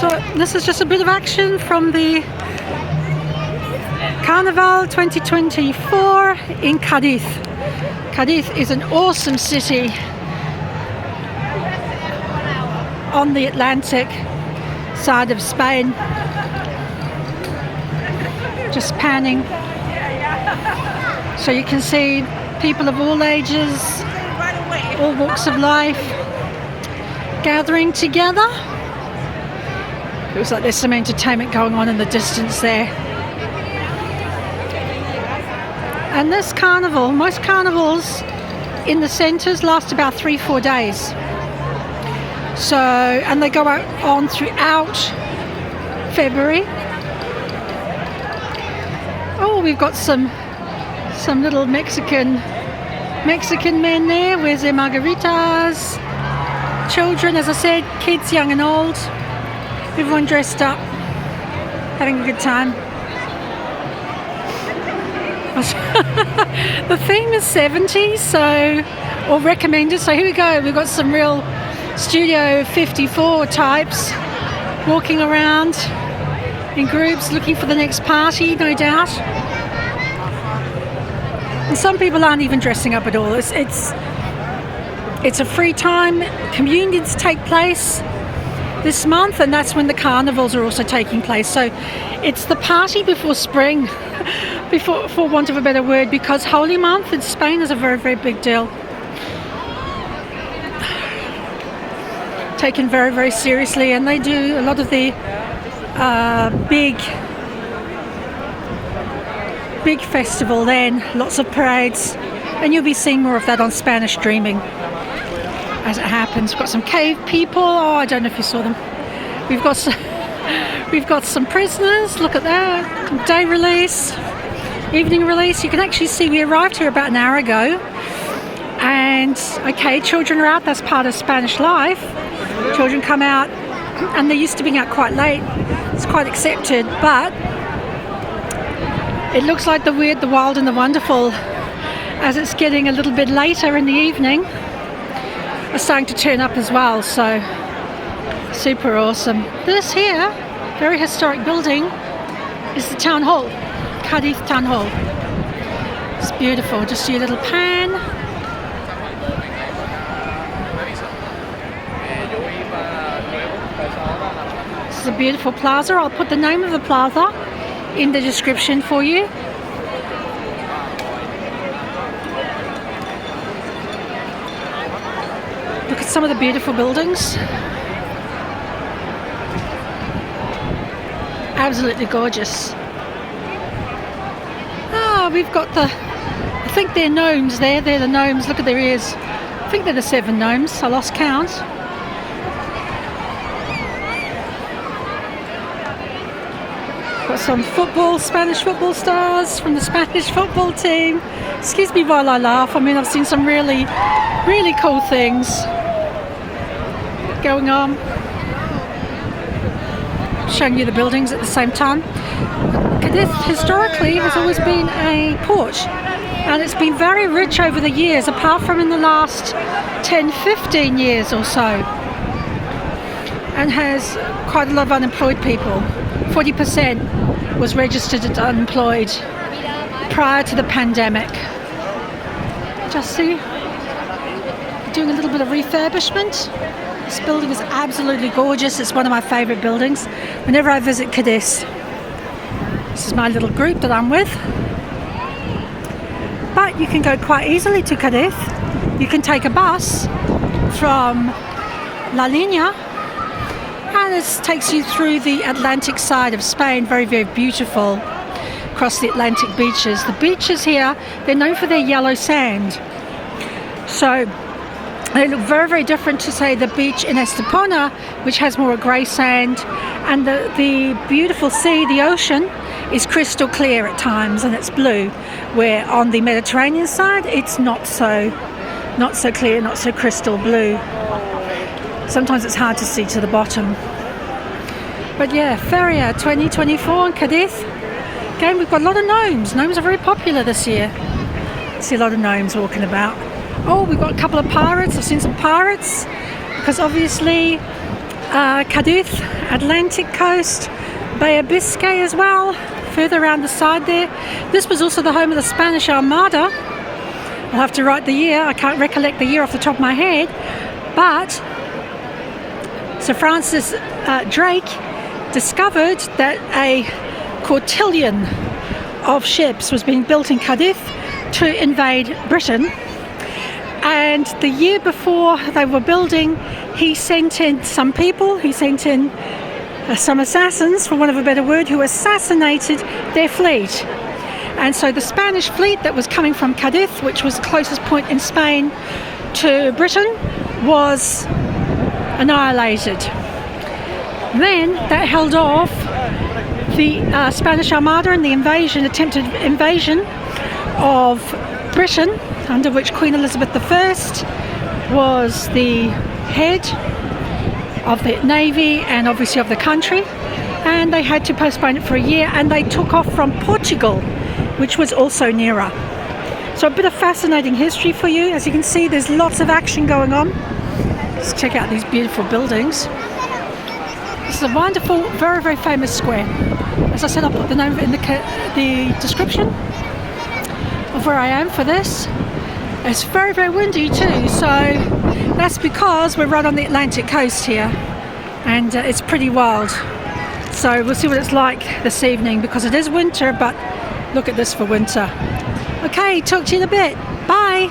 So this is just a bit of action from the Carnival 2024 in Cadiz. Cadiz is an awesome city on the Atlantic side of Spain. Just panning so you can see people of all ages, all walks of life gathering together. Looks like there's some entertainment going on in the distance there. And this carnival, most carnivals in the centres last about 3-4 days. So, and they go out on throughout February. Oh, we've got some little Mexican men there. Where's their margaritas? Children, as I said, kids, young and old. Everyone dressed up, having a good time. The theme is 70s, so, or recommended. So here we go. We've got some real Studio 54 types walking around in groups looking for the next party, no doubt. And some people aren't even dressing up at all. It's a free time. Communions take place this month, and that's when the carnivals are also taking place. So it's the party before spring, for want of a better word, because Holy Month in Spain is a very, very big deal. Taken very, very seriously, and they do a lot of the big festival then, lots of parades, and you'll be seeing more of that on Spanish Streaming as it happens. We've got some cave people. Oh, I don't know if you saw them. We've got some prisoners. Look at that. Day release, evening release. You can actually see we arrived here about an hour ago, and okay, children are out. That's part of Spanish life. Children come out, and they're used to being out quite late. It's quite accepted, but it looks like the weird, the wild and the wonderful, as it's getting a little bit later in the evening, are starting to turn up as well. So super awesome. This here, very historic building, is the town hall, Cadiz town hall. It's beautiful. Just do a little pan. This is a beautiful plaza. I'll put the name of the plaza in the description for you. Look at some of the beautiful buildings. Absolutely gorgeous. Ah, we've got I think they're gnomes there. They're the gnomes. Look at their ears. I think they're the 7 gnomes. I lost count. Got some football, Spanish football stars from the Spanish football team. Excuse me while I laugh. I mean, I've seen some really, really cool things going on. Showing you the buildings at the same time. Cadiz historically has always been a port, and it's been very rich over the years, apart from in the last 10-15 years or so, and has quite a lot of unemployed people. 40% was registered as unemployed prior to the pandemic. Just see, doing a little bit of refurbishment. This building is absolutely gorgeous. It's one of my favourite buildings whenever I visit Cadiz. This is my little group that I'm with. But you can go quite easily to Cadiz. You can take a bus from La Línea, and it takes you through the Atlantic side of Spain. Very, very beautiful, across the Atlantic beaches. The beaches here, they're known for their yellow sand. So they look very, very different to, say, the beach in Estepona, which has more grey sand, and the beautiful sea, the ocean, is crystal clear at times, and it's blue, where on the Mediterranean side it's not so clear, not so crystal blue. Sometimes it's hard to see to the bottom. But yeah, Feria 2024 in Cadiz. Again, we've got a lot of gnomes. Gnomes are very popular this year. I see a lot of gnomes walking about. Oh, we've got a couple of pirates. I've seen some pirates, because obviously Cadiz Atlantic coast, Bay of Biscay as well, further around the side there. This was also the home of the Spanish Armada. I'll have to write the year, I can't recollect the year off the top of my head, but Sir Francis Drake discovered that a cotillion of ships was being built in Cadiz to invade Britain, and the year before they were building, he sent in some people, he sent in some assassins, for want of a better word, who assassinated their fleet. And so the Spanish fleet that was coming from Cadiz, which was the closest point in Spain to Britain, was annihilated. Then that held off the Spanish Armada and the attempted invasion of Britain, under which Queen Elizabeth I was the head of the navy and obviously of the country, and they had to postpone it for a year, and they took off from Portugal, which was also nearer. So a bit of fascinating history for you. As you can see, there's lots of action going on. Let's check out these beautiful buildings. This is a wonderful, very, very famous square. As I said, I'll put the name in the description of where I am for this. It's very, very windy too, so that's because we're right on the Atlantic coast here, and it's pretty wild. So we'll see what it's like this evening, because it is winter, but look at this for winter. Okay, talk to you in a bit. Bye.